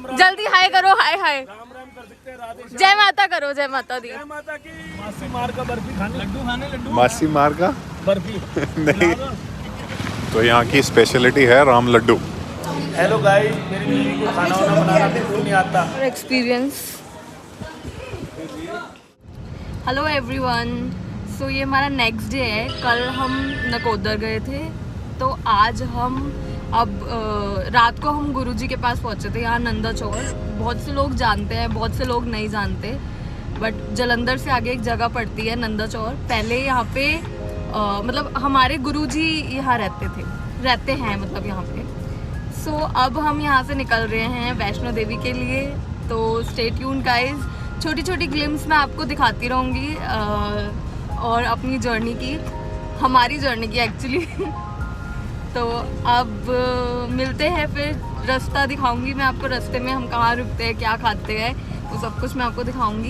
जल्दी हाय करो, हाय हाय। राम राम कर सकते हैं, राधे श्याम। जय माता करो, जय माता दी। जय माता की। मासी मार का बर्फी खाने, लड्डू खाने, लड्डू मासी मार का बर्फी नहीं, तो यहाँ की स्पेशलिटी है राम लड्डू। हेलो गाइस, मेरी बीवी को खाना वाना बनाना बिल्कुल नहीं आता। एक्सपीरियंस। हेलो एवरीवन, सो ये हमारा नेक्स्ट डे है। कल हम नकोदर गए थे, तो आज हम रात को हम गुरुजी के पास पहुंचे थे, यहाँ नंदा चौर। बहुत से लोग जानते हैं, बहुत से लोग नहीं जानते, बट जलंधर से आगे एक जगह पड़ती है नंदा चौर। पहले यहाँ पे मतलब हमारे गुरुजी यहाँ रहते हैं मतलब यहाँ पे। सो अब हम यहाँ से निकल रहे हैं वैष्णो देवी के लिए। तो स्टे ट्यून्ड गाइस, छोटी छोटी ग्लिम्स मैं आपको दिखाती रहूँगी और अपनी जर्नी की, हमारी जर्नी की एक्चुअली। तो अब मिलते हैं, फिर रास्ता दिखाऊंगी मैं आपको, रास्ते में हम कहाँ रुकते हैं, क्या खाते हैं, वो सब कुछ मैं आपको दिखाऊंगी।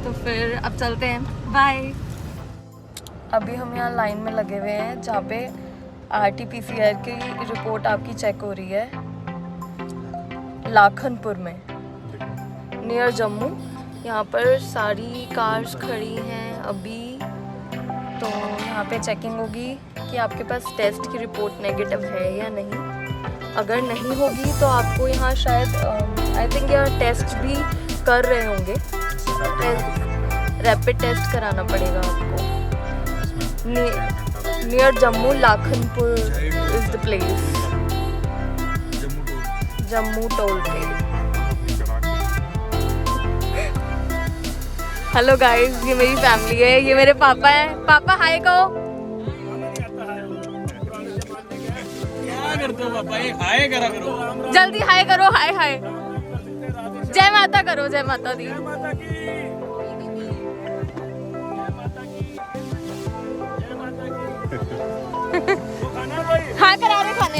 तो फिर अब चलते हैं, बाय। अभी हम यहाँ लाइन में लगे हुए हैं जहाँ पे RT-PCR की रिपोर्ट आपकी चेक हो रही है, लाखनपुर में नियर जम्मू। यहाँ पर सारी कार्स खड़ी हैं अभी। तो यहाँ पे चेकिंग होगी कि आपके पास टेस्ट की रिपोर्ट नेगेटिव है या नहीं। अगर नहीं होगी तो आपको यहाँ शायद आई थिंक यहाँ टेस्ट भी कर रहे होंगे, रैपिड टेस्ट कराना पड़ेगा आपको। Near Jammu, Lakhanpur is the place, Jammu toll पे। हेलो गाइस, ये मेरी फैमिली है, ये मेरे पापा हैं। पापा हाय कहो। क्या करते हो पापा, ये हाय करा करो। जल्दी हाय करो, हाय हाय। जय माता करो, जय माता दी। जय माता की। जय माता की। जय माता की। वो खाना भाई। हाँ करा रहे खाने।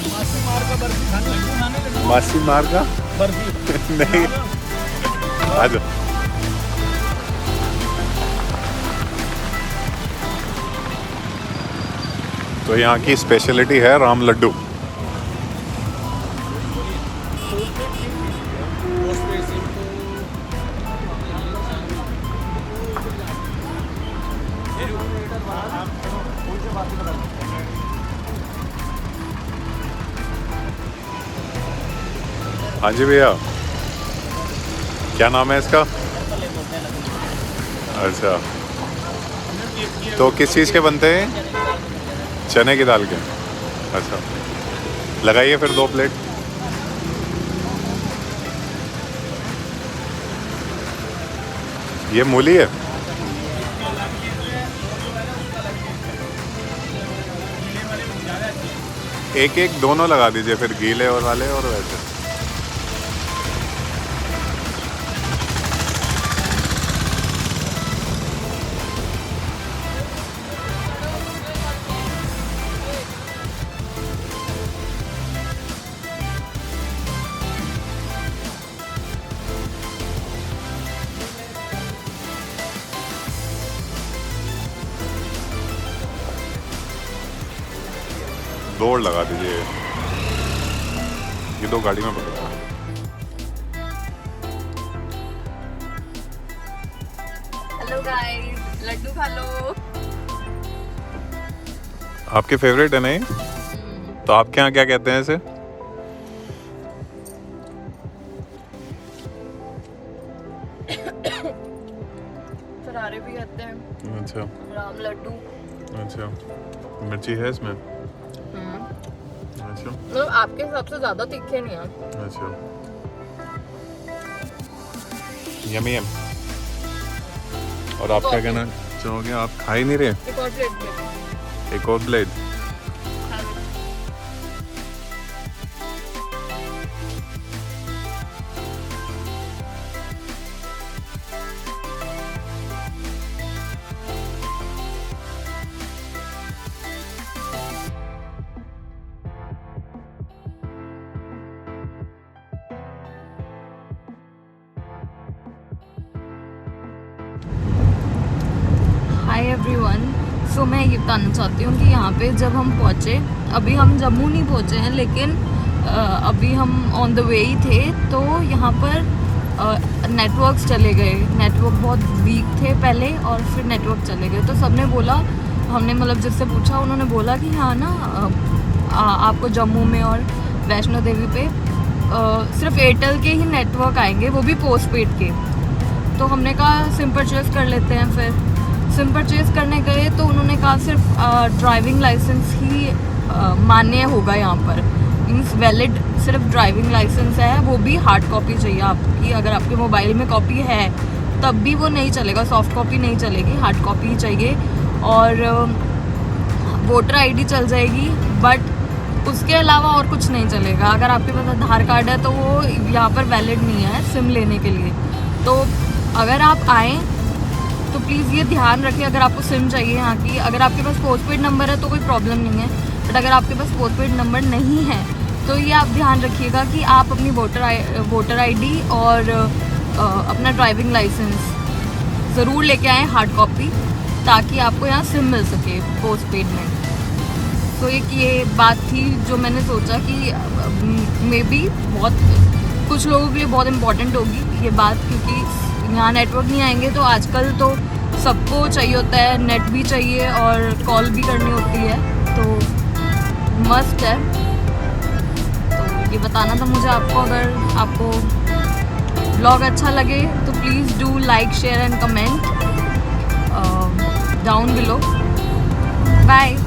मासी मार का बर्फी खाने, लड्डू खाने, लड्डू मासी मार का बर्फी नहीं, आ जाओ। तो यहाँ की स्पेशलिटी है राम लड्डू। हाँ जी भैया, क्या नाम है इसका? अच्छा, तो किस चीज़ के बनते हैं? चने की दाल के। अच्छा, लगाइए फिर 2 प्लेट। ये मूली है। एक एक दोनों लगा दीजिए फिर, गीले और वाले और वैसे। दौड़ लगा दीजिए, ये 2 गाड़ी में पकड़ो। हेलो गाइस, लड्डू खा लो। आपके फेवरेट है नहीं? तो आपके यहाँ क्या कहते हैं इसे? फरारे भी कहते हैं। अच्छा, राम लड्डू। अच्छा, मिर्ची है इसमें? अच्छा, मतलब आपके हिसाब से ज्यादा तीखे नहीं है। अच्छा, यमी है। और आप क्या कहना चाहोगे? आप खा ही नहीं रहे? एक और प्लेट दे। एक और प्लेट। हाय एवरीवन, सो मैं ये बताना चाहती हूँ कि यहाँ पे जब हम पहुँचे, अभी हम जम्मू नहीं पहुँचे हैं, लेकिन अभी हम ऑन द वे ही थे तो यहाँ पर नेटवर्क्स चले गए, नेटवर्क बहुत वीक थे पहले और फिर नेटवर्क चले गए। तो सबने बोला, हमने मतलब जिससे पूछा उन्होंने बोला कि हाँ ना आपको जम्मू में और वैष्णो देवी पे सिर्फ एयरटेल के ही नेटवर्क आएंगे, वो भी पोस्ट पेड के। तो हमने कहा सिम परचेज़ कर लेते हैं। फिर सिम परचेज़ करने गए तो उन्होंने कहा सिर्फ ड्राइविंग लाइसेंस ही मान्य होगा यहाँ पर, मीन्स वैलिड सिर्फ ड्राइविंग लाइसेंस है, वो भी हार्ड कॉपी चाहिए आपकी। अगर आपके मोबाइल में कॉपी है तब भी वो नहीं चलेगा, सॉफ्ट कॉपी नहीं चलेगी, हार्ड कॉपी ही चाहिए। और वोटर आईडी चल जाएगी, बट उसके अलावा और कुछ नहीं चलेगा। अगर आपके पास आधार कार्ड है तो वो यहाँ पर वैलिड नहीं है सिम लेने के लिए। तो अगर आप आएँ तो प्लीज़ ये ध्यान रखिए, अगर आपको सिम चाहिए यहाँ की, अगर आपके पास पोस्टपेड नंबर है तो कोई प्रॉब्लम नहीं है, बट अगर आपके पास पोस्टपेड नंबर नहीं है तो ये आप ध्यान रखिएगा कि आप अपनी वोटर आईडी और अपना ड्राइविंग लाइसेंस ज़रूर लेके आएँ हार्ड कॉपी, ताकि आपको यहाँ सिम मिल सके पोस्टपेड में। तो एक ये बात थी जो मैंने सोचा कि मे बी बहुत कुछ लोगों के लिए बहुत इम्पोर्टेंट होगी ये बात, क्योंकि यहाँ नेटवर्क नहीं आएंगे तो आजकल तो सबको चाहिए होता है, नेट भी चाहिए और कॉल भी करनी होती है, तो मस्ट है। तो ये बताना था मुझे आपको। अगर आपको ब्लॉग अच्छा लगे तो please do like, share and comment down below. Bye.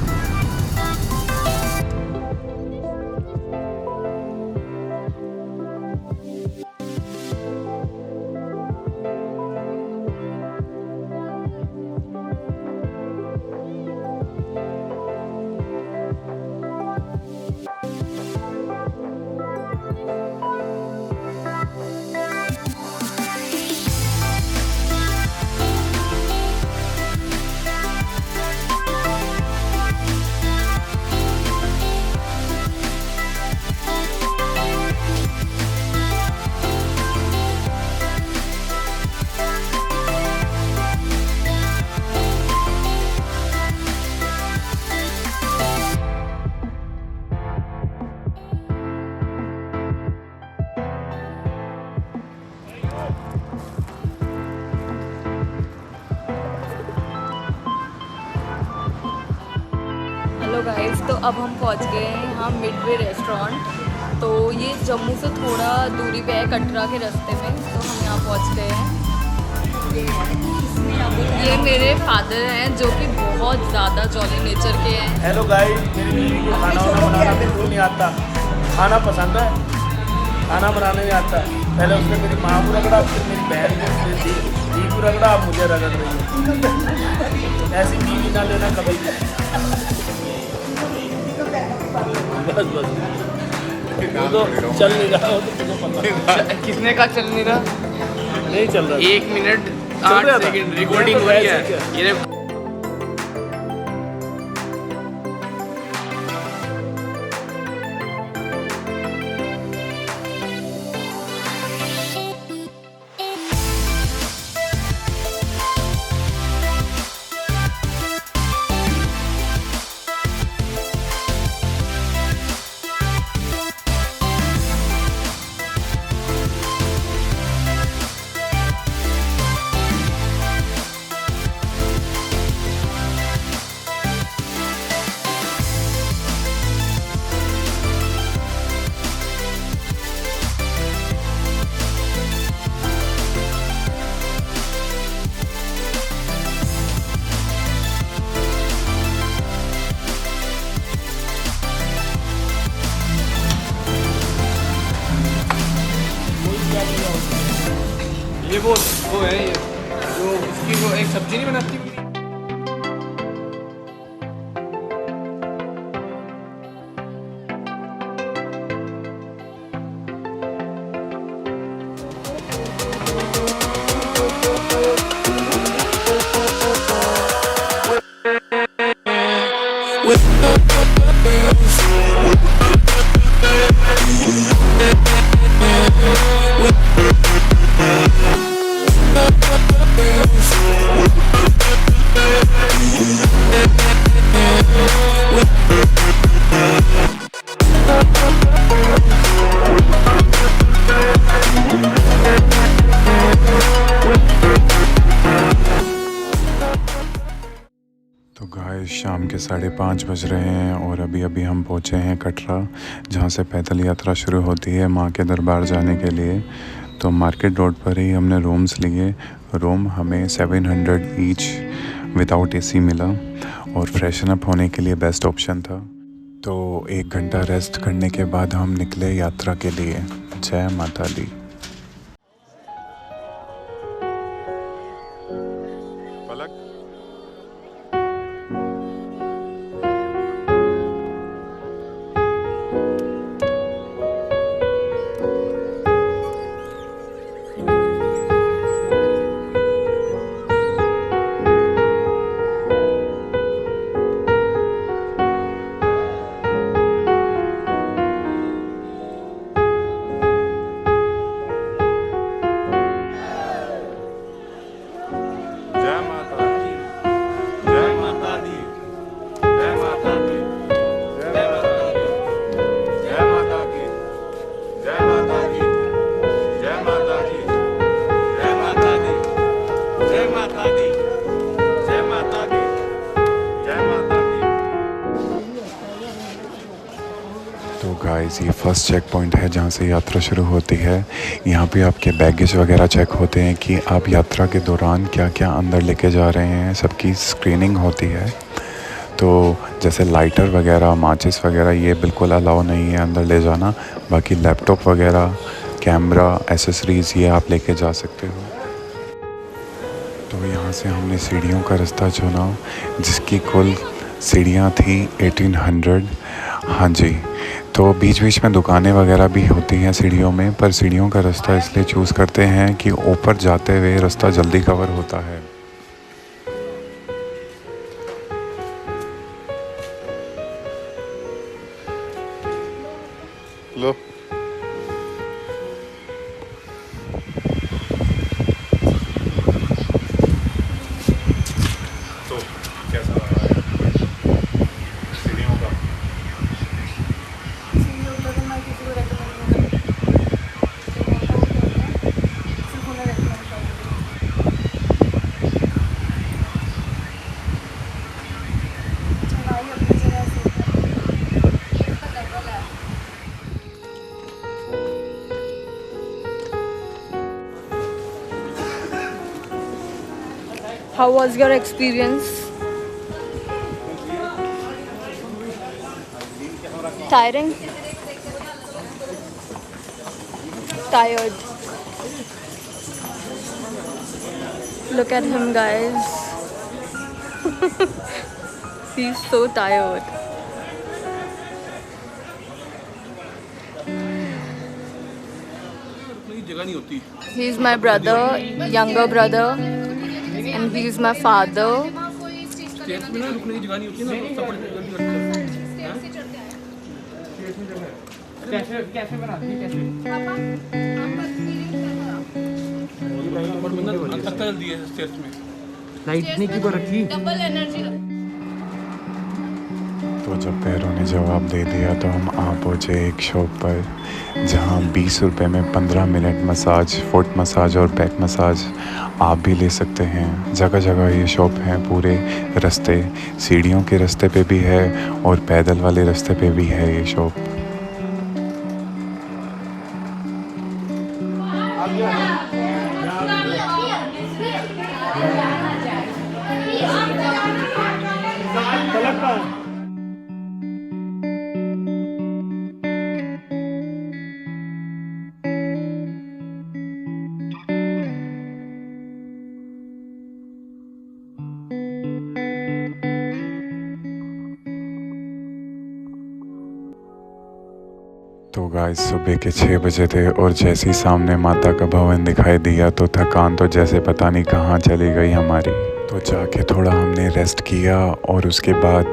Hello guys, तो अब हम पहुंच गए हैं यहाँ मिडवे रेस्टोरेंट। तो ये जम्मू से थोड़ा दूरी पे है, कटरा के रास्ते में। तो हम यहाँ पहुंच गए हैं। ये मेरे फादर हैं जो कि बहुत ज़्यादा जॉली नेचर के हैं। हेलो गाइस, मेरी बीवी को खाना वाना बनाना बिल्कुल नहीं आता। खाना पसंद है, खाना बनाने नहीं आता। पहले उसने मेरी माँ को रगड़ा, फिर मेरी बहन को, दी को रगड़ा, अब मुझे रगड़ रही है। ऐसी बीवी ना लेना कभी भी। बस बस तो चल नहीं रहा हो तो तुझे पता। किसने कहा चल नहीं रहा? नहीं चल रहा। 1 मिनट चल 8 रहा था। सेकंड रिकॉर्डिंग हो रही है। ये वो है ये जो उसकी वो एक सब्जी नहीं बनाती। With 5:30 बज रहे हैं और अभी अभी हम पहुँचे हैं कटरा, जहाँ से पैदल यात्रा शुरू होती है माँ के दरबार जाने के लिए। तो मार्केट रोड पर ही हमने रूम्स लिए। रूम हमें 700 ईच विदाउट एसी मिला और फ्रेशन अप होने के लिए बेस्ट ऑप्शन था। तो 1 घंटा रेस्ट करने के बाद हम निकले यात्रा के लिए। जय माता दी। तो गाइस ये फर्स्ट चेक पॉइंट है जहाँ से यात्रा शुरू होती है। यहाँ पे आपके बैगेज वगैरह चेक होते हैं कि आप यात्रा के दौरान क्या क्या अंदर लेके जा रहे हैं, सबकी स्क्रीनिंग होती है। तो जैसे लाइटर वगैरह, माचिस वगैरह ये बिल्कुल अलाउ नहीं है अंदर ले जाना। बाकी लैपटॉप वगैरह, कैमरा, एसेसरीज़ ये आप लेके जा सकते हो। तो यहाँ से हमने सीढ़ियों का रास्ता चुना, जिसकी कुल सीढ़ियाँ थी 1800। हाँ जी, तो बीच बीच में दुकानें वगैरह भी होती हैं सीढ़ियों में, पर सीढ़ियों का रास्ता इसलिए चूज़ करते हैं कि ऊपर जाते हुए रास्ता जल्दी कवर होता है। लो तो कैसा रहा है सीढ़ियों का? How was your experience? Tiring? Tired. Look at him, guys. He's so tired. जगह नहीं होती। He's my brother, younger brother, and he's my father. States में ना रुकने की जगह नहीं होती ना, सब बड़ी जल्दी लगता है। कैसे बनाती है कैसे? और बंदा थकता जल्दी है स्टेट्स में। लाइट नहीं की रखी। Double energy. तो जब पैरों ने जवाब दे दिया तो हम आ पहुँचे एक शॉप पर, जहाँ 20 रुपये में 15 मिनट मसाज, फुट मसाज और बैक मसाज आप भी ले सकते हैं। जगह जगह ये शॉप हैं, पूरे रास्ते, सीढ़ियों के रास्ते पे भी है और पैदल वाले रास्ते पे भी है ये शॉप। तो गाइस सुबह के 6 बजे थे और जैसे ही सामने माता का भवन दिखाई दिया तो थकान तो जैसे पता नहीं कहाँ चली गई हमारी। तो जाके थोड़ा हमने रेस्ट किया और उसके बाद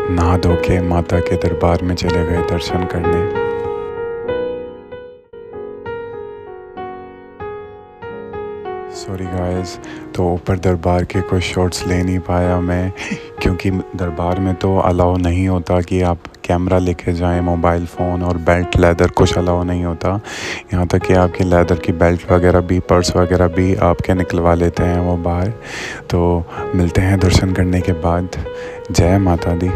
नहा धो के माता के दरबार में चले गए दर्शन करने। सॉरी गाइस, तो ऊपर दरबार के कुछ शॉट्स ले नहीं पाया मैं, क्योंकि दरबार में तो अलाउ नहीं होता कि आप कैमरा लेके जाएं, मोबाइल फ़ोन और बेल्ट लेदर कुछ अलाउ नहीं होता। यहाँ तक कि आपकी लेदर की बेल्ट वगैरह भी, पर्स वगैरह भी आपके निकलवा लेते हैं वो बाहर। तो मिलते हैं दर्शन करने के बाद। जय माता दी।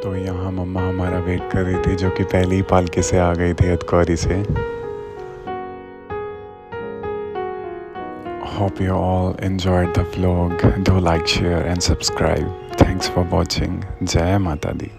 तो यहाँ मम्मा हमारा वेट कर रही थी, जो कि पहले ही पालकी से आ गई थी अतकौरी से। Hope you all enjoyed the vlog. Do like, share and subscribe. Thanks for watching. जय माता दी।